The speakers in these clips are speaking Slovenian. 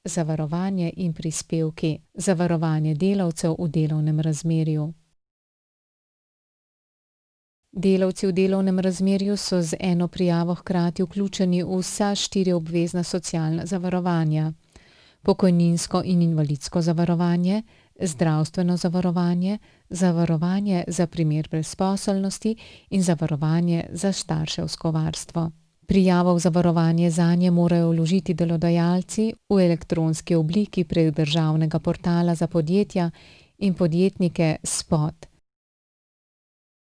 zavarovanje in prispevki, zavarovanje delavcev v delovnem razmerju. Delavci v delovnem razmerju so z eno prijavo hkrati vključeni v vsa 4 obvezna socialna zavarovanja: pokojninsko in invalidsko zavarovanje, zdravstveno zavarovanje, zavarovanje za primer brezposelnosti in zavarovanje za starševsko varstvo. Prijavo v zavarovanje zanje morajo vložiti delodajalci v elektronski obliki prek državnega portala za podjetja in podjetnike SPOT.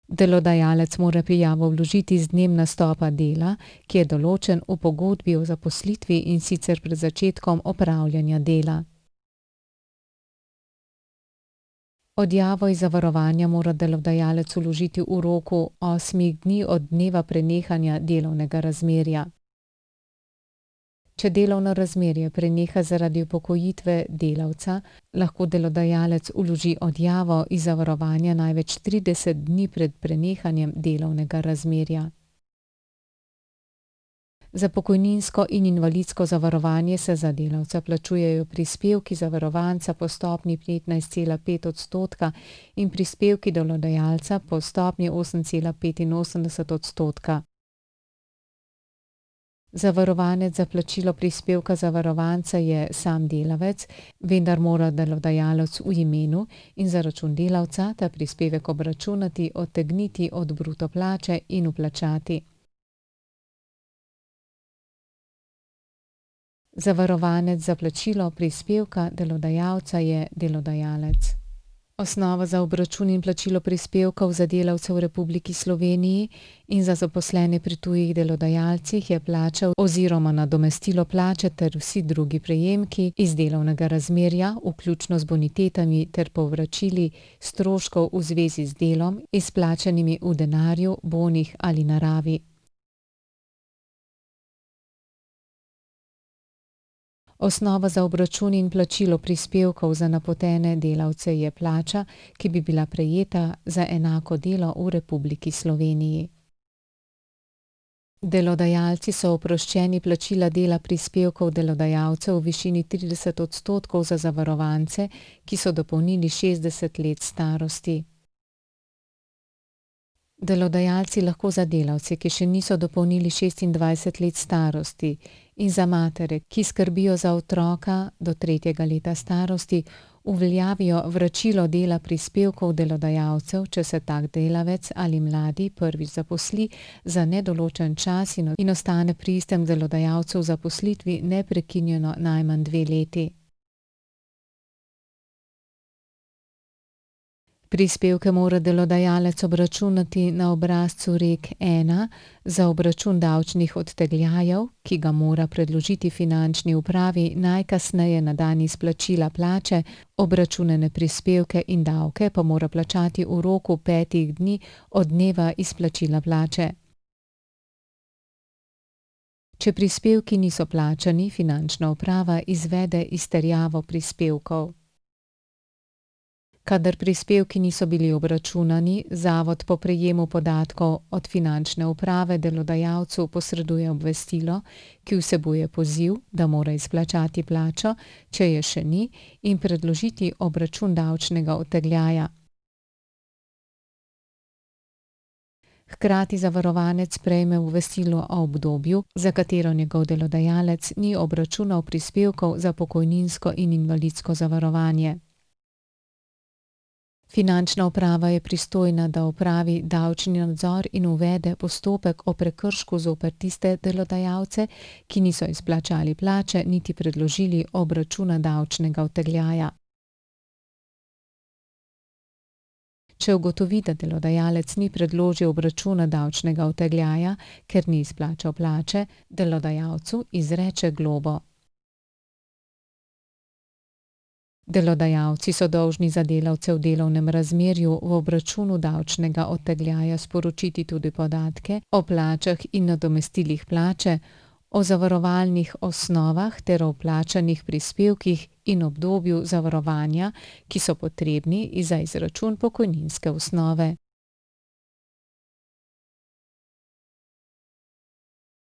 Delodajalec mora prijavo vložiti z dnem nastopa dela, ki je določen v pogodbi o zaposlitvi, in sicer pred začetkom opravljanja dela. Odjavo iz zavarovanja mora delodajalec vložiti v roku 8 dni od dneva prenehanja delovnega razmerja. Če delovno razmerje preneha zaradi upokojitve delavca, lahko delodajalec vloži odjavo iz zavarovanja največ 30 dni pred prenehanjem delovnega razmerja. Za pokojninsko in invalidsko zavarovanje se za delavca plačujejo prispevki zavarovanca po stopnji 15,5% in prispevki delodajalca po stopnji 8,85%. Zavarovanec za plačilo prispevka zavarovanca je sam delavec, vendar mora delodajalec v imenu in za račun delavca ta prispevek obračunati, odtegniti od bruto plače in vplačati. Zavarovanec za plačilo prispevka delodajalca je delodajalec. Osnova za obračun in plačilo prispevkov za delavce v Republiki Sloveniji in za zaposlene pri tujih delodajalcih je plača oziroma nadomestilo plače ter vsi drugi prejemki iz delovnega razmerja, vključno z bonitetami ter povračili stroškov v zvezi z delom, izplačanimi v denarju, bonih ali naravi. Osnova za obračun in plačilo prispevkov za napotene delavce je plača, ki bi bila prejeta za enako delo v Republiki Sloveniji. Delodajalci so oproščeni plačila dela prispevkov delodajalcev v višini 30% za zavarovance, ki so dopolnili 60 let starosti. Delodajalci lahko za delavce, ki še niso dopolnili 26 let starosti, in za matere, ki skrbijo za otroka do 3. leta starosti, uveljavijo vračilo dela prispevkov delodajalcev, če se tak delavec ali mladi prvič zaposli za nedoločen čas in ostane pri istem delodajalcu v zaposlitvi neprekinjeno najmanj 2 leti. Prispevke mora delodajalec obračunati na obrazcu REK-1 za obračun davčnih odtegljajev, ki ga mora predložiti finančni upravi najkasneje na dan izplačila plače, obračunane prispevke in davke pa mora plačati v roku 5 dni od dneva izplačila plače. Če prispevki niso plačani, finančna uprava izvede izterjavo prispevkov. Kadar prispevki niso bili obračunani, zavod po prejemu podatkov od finančne uprave delodajalcu posreduje obvestilo, ki vsebuje poziv, da mora izplačati plačo, če je še ni, in predložiti obračun davčnega odtegljaja. Hkrati zavarovanec prejme obvestilo o obdobju, za katero njegov delodajalec ni obračunal prispevkov za pokojninsko in invalidsko zavarovanje. Finančna uprava je pristojna, da opravi davčni nadzor in uvede postopek o prekršku zoper tiste delodajalce, ki niso izplačali plače niti predložili obračuna davčnega odtegljaja. Če ugotovi, da delodajalec ni predložil obračuna davčnega odtegljaja, ker ni izplačal plače, delodajalcu izreče globo. Delodajalci so dolžni za delavce v delovnem razmerju v obračunu davčnega odtegljaja sporočiti tudi podatke o plačah in nadomestilih plače, o zavarovalnih osnovah ter o vplačanih prispevkih in obdobju zavarovanja, ki so potrebni za izračun pokojninske osnove.